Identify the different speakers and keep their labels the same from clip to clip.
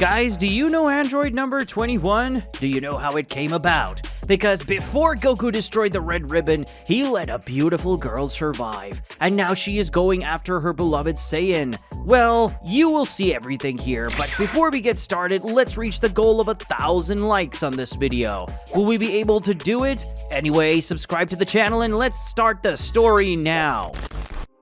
Speaker 1: Guys, do you know Android number 21? Do you know how it came about? Because before Goku destroyed the red ribbon, he let a beautiful girl survive, and now she is going after her beloved Saiyan. Well, you will see everything here, but before we get started, let's reach the goal of 1,000 likes on this video. Will we be able to do it? Anyway, subscribe to the channel and let's start the story now.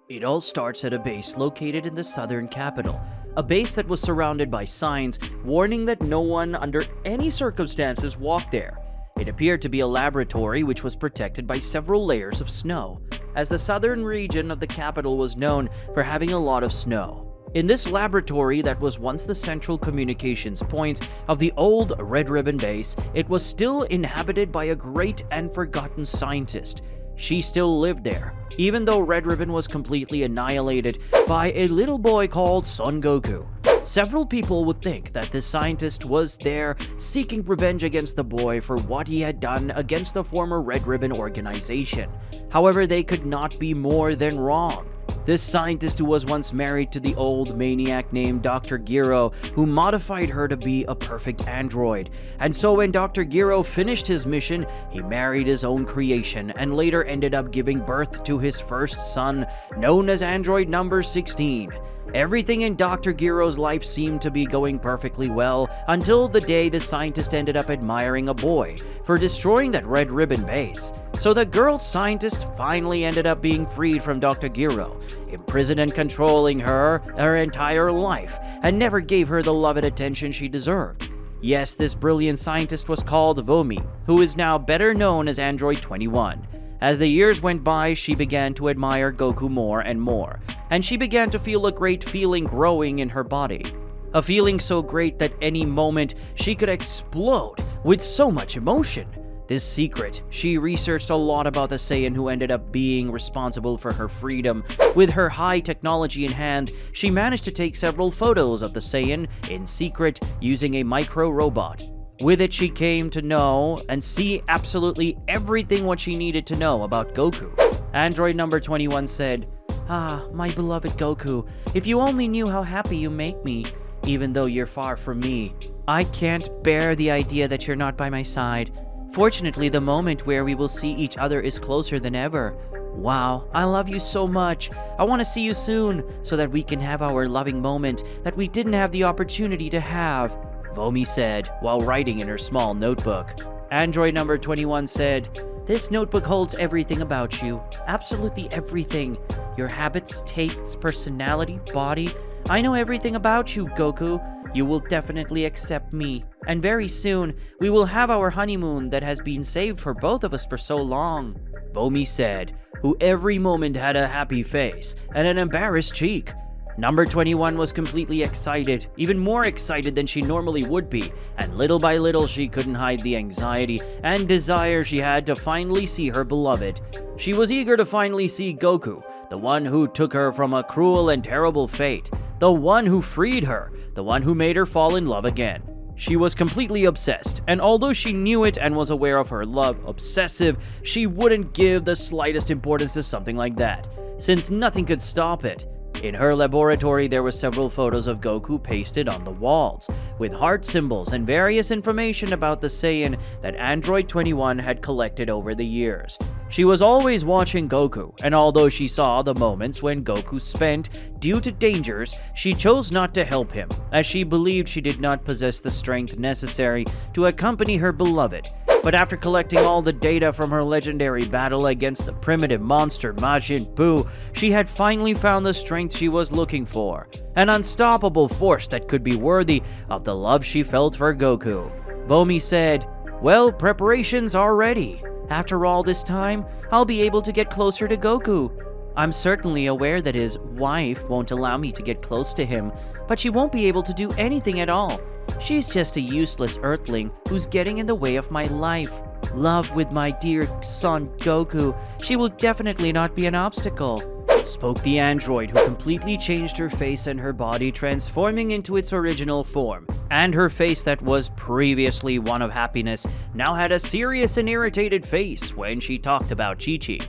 Speaker 1: It all starts at a base located in the southern capital. A base that was surrounded by signs warning that no one under any circumstances walked there. It appeared to be a laboratory which was protected by several layers of snow, as the southern region of the capital was known for having a lot of snow. In this laboratory that was once the central communications point of the old Red Ribbon base, it was still inhabited by a great and forgotten scientist. She still lived there, even though Red Ribbon was completely annihilated by a little boy called Son Goku. Several people would think that this scientist was there seeking revenge against the boy for what he had done against the former Red Ribbon organization. However, they could not be more than wrong. This scientist, who was once married to the old maniac named Dr. Giro, who modified her to be a perfect android. And so when Dr. Giro finished his mission, he married his own creation and later ended up giving birth to his first son, known as Android number 16. Everything in Dr. Giro's life seemed to be going perfectly well until the day the scientist ended up admiring a boy for destroying that Red Ribbon base. So the girl scientist finally ended up being freed from Dr. Giro, imprisoned and controlling her entire life, and never gave her the love and attention she deserved. Yes, this brilliant scientist was called Vomi, who is now better known as Android 21. As the years went by, she began to admire Goku more and more, and she began to feel a great feeling growing in her body. A feeling so great that any moment she could explode with so much emotion. This secret, she researched a lot about the Saiyan who ended up being responsible for her freedom. With her high technology in hand, she managed to take several photos of the Saiyan in secret using a micro-robot. With it, she came to know and see absolutely everything what she needed to know about Goku. Android number 21 said, "Ah, my beloved Goku, if you only knew how happy you make me, even though you're far from me. I can't bear the idea that you're not by my side. Fortunately, the moment where we will see each other is closer than ever. Wow, I love you so much. I want to see you soon so that we can have our loving moment that we didn't have the opportunity to have," Vomi said while writing in her small notebook. Android number 21 said, "This notebook holds everything about you. Absolutely everything. Your habits, tastes, personality, body. I know everything about you, Goku. You will definitely accept me. And very soon, we will have our honeymoon that has been saved for both of us for so long," Vomi said, who every moment had a happy face and an embarrassed cheek. Number 21 was completely excited, even more excited than she normally would be, and little by little she couldn't hide the anxiety and desire she had to finally see her beloved. She was eager to finally see Goku, the one who took her from a cruel and terrible fate, the one who freed her, the one who made her fall in love again. She was completely obsessed, and although she knew it and was aware of her love obsessive, she wouldn't give the slightest importance to something like that, since nothing could stop it. In her laboratory, there were several photos of Goku pasted on the walls, with heart symbols and various information about the Saiyan that Android 21 had collected over the years. She was always watching Goku, and although she saw the moments when Goku spent due to dangers, she chose not to help him, as she believed she did not possess the strength necessary to accompany her beloved. But after collecting all the data from her legendary battle against the primitive monster Majin Buu, she had finally found the strength she was looking for, an unstoppable force that could be worthy of the love she felt for Goku. Vomi said, "Well, preparations are ready. After all this time, I'll be able to get closer to Goku. I'm certainly aware that his wife won't allow me to get close to him, but she won't be able to do anything at all. She's just a useless earthling who's getting in the way of my life. Love with my dear son Goku, she will definitely not be an obstacle," spoke the android, who completely changed her face and her body, transforming into its original form. And her face that was previously one of happiness now had a serious and irritated face when she talked about Chi-Chi.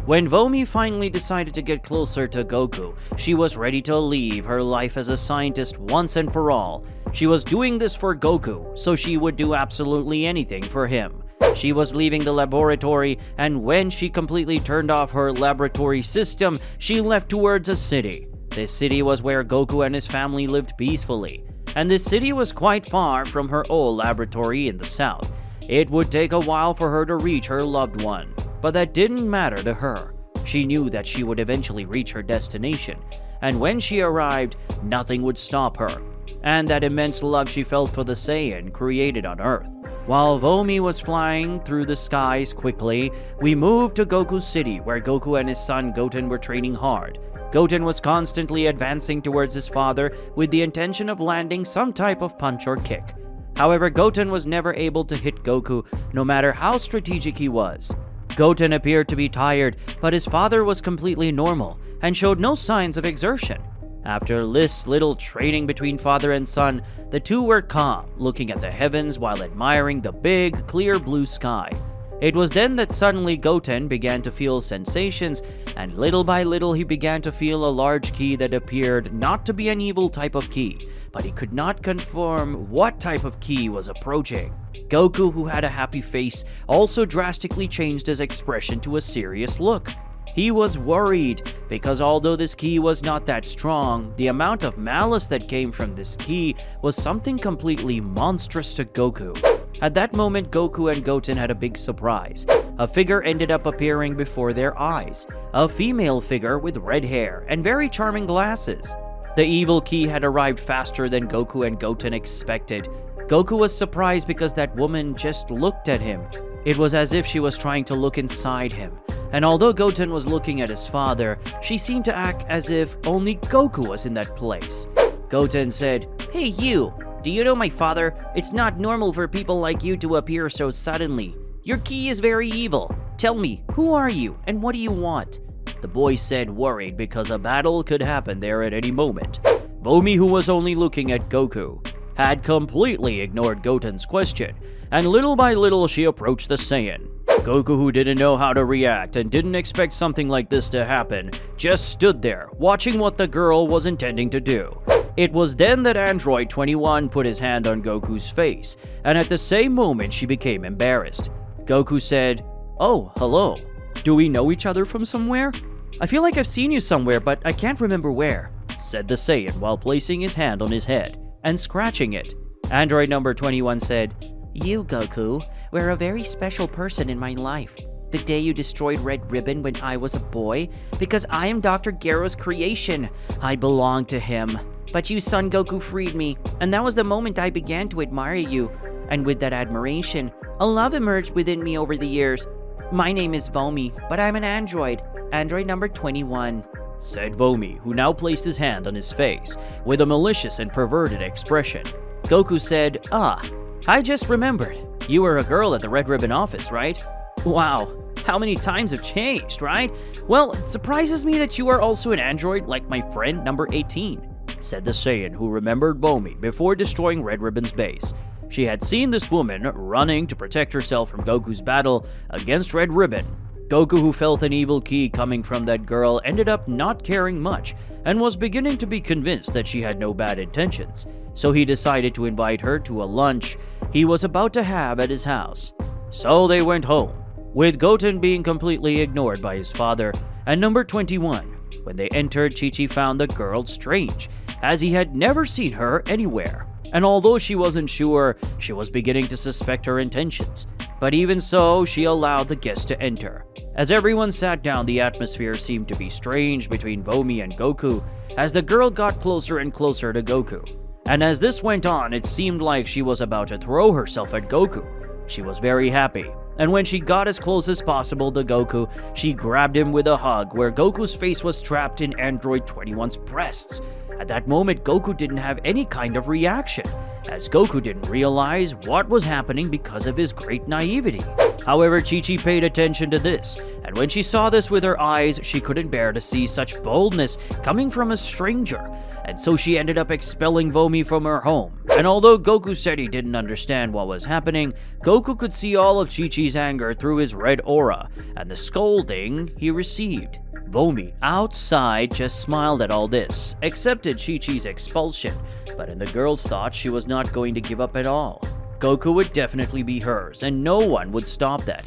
Speaker 1: When Vomi finally decided to get closer to Goku, she was ready to leave her life as a scientist once and for all. She was doing this for Goku, so she would do absolutely anything for him. She was leaving the laboratory, and when she completely turned off her laboratory system, she left towards a city. This city was where Goku and his family lived peacefully, and this city was quite far from her old laboratory in the south. It would take a while for her to reach her loved one, but that didn't matter to her. She knew that she would eventually reach her destination, and when she arrived, nothing would stop her, and that immense love she felt for the Saiyan created on Earth. While Vomi was flying through the skies quickly, we moved to Goku's city, where Goku and his son Goten were training hard. Goten was constantly advancing towards his father with the intention of landing some type of punch or kick. However, Goten was never able to hit Goku, no matter how strategic he was. Goten appeared to be tired, but his father was completely normal and showed no signs of exertion. After this little training between father and son, the two were calm, looking at the heavens while admiring the big, clear blue sky. It was then that suddenly Goten began to feel sensations, and little by little he began to feel a large key that appeared not to be an evil type of key, but he could not confirm what type of key was approaching. Goku, who had a happy face, also drastically changed his expression to a serious look. He was worried, because although this key was not that strong, the amount of malice that came from this key was something completely monstrous to Goku. At that moment, Goku and Goten had a big surprise. A figure ended up appearing before their eyes, a female figure with red hair and very charming glasses. The evil key had arrived faster than Goku and Goten expected. Goku was surprised because that woman just looked at him. It was as if she was trying to look inside him. And although Goten was looking at his father, she seemed to act as if only Goku was in that place. Goten said, "Hey you, do you know my father? It's not normal for people like you to appear so suddenly. Your key is very evil. Tell me, who are you and what do you want?" The boy said, worried because a battle could happen there at any moment. Vomi, who was only looking at Goku, had completely ignored Goten's question, and little by little she approached the Saiyan. Goku, who didn't know how to react and didn't expect something like this to happen, just stood there, watching what the girl was intending to do. It was then that Android 21 put his hand on Goku's face, and at the same moment she became embarrassed. Goku said, "Oh, hello. Do we know each other from somewhere? I feel like I've seen you somewhere, but I can't remember where," said the Saiyan while placing his hand on his head and scratching it. Android number 21 said, "You, Goku, were a very special person in my life. The day you destroyed Red Ribbon when I was a boy, because I am Dr. Gero's creation. I belong to him. But you, Son Goku, freed me, and that was the moment I began to admire you. And with that admiration, a love emerged within me over the years. My name is Vomi, but I'm an android. Android number 21. Said Vomi, who now placed his hand on his face with a malicious and perverted expression. Goku said, I just remembered. You were a girl at the Red Ribbon office, right? Wow, how many times have changed, right? Well, it surprises me that you are also an android like my friend number 18, said the Saiyan, who remembered Vomi before destroying Red Ribbon's base. She had seen this woman running to protect herself from Goku's battle against Red Ribbon. Goku, who felt an evil key coming from that girl, ended up not caring much and was beginning to be convinced that she had no bad intentions, so he decided to invite her to a lunch he was about to have at his house. So they went home, with Goten being completely ignored by his father and number 21. When they entered, Chi-Chi found the girl strange, as he had never seen her anywhere. And although she wasn't sure, she was beginning to suspect her intentions. But even so, she allowed the guests to enter. As everyone sat down, the atmosphere seemed to be strange between Vomi and Goku, as the girl got closer and closer to Goku. And as this went on, it seemed like she was about to throw herself at Goku. She was very happy, and when she got as close as possible to Goku, she grabbed him with a hug where Goku's face was trapped in Android 21's breasts. At that moment, Goku didn't have any kind of reaction, as Goku didn't realize what was happening because of his great naivety. However, Chi-Chi paid attention to this, and when she saw this with her eyes, she couldn't bear to see such boldness coming from a stranger, and so she ended up expelling Vomi from her home. And although Goku said he didn't understand what was happening, Goku could see all of Chi-Chi's anger through his red aura and the scolding he received. Vomi, outside, just smiled at all this, accepted Chi-Chi's expulsion, but in the girl's thoughts she was not going to give up at all. Goku would definitely be hers, and no one would stop that.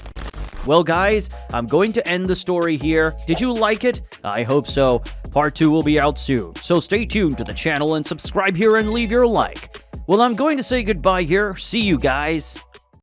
Speaker 1: Well guys, I'm going to end the story here. Did you like it? I hope so. Part 2 will be out soon, so stay tuned to the channel and subscribe here and leave your like. Well, I'm going to say goodbye here. See you guys.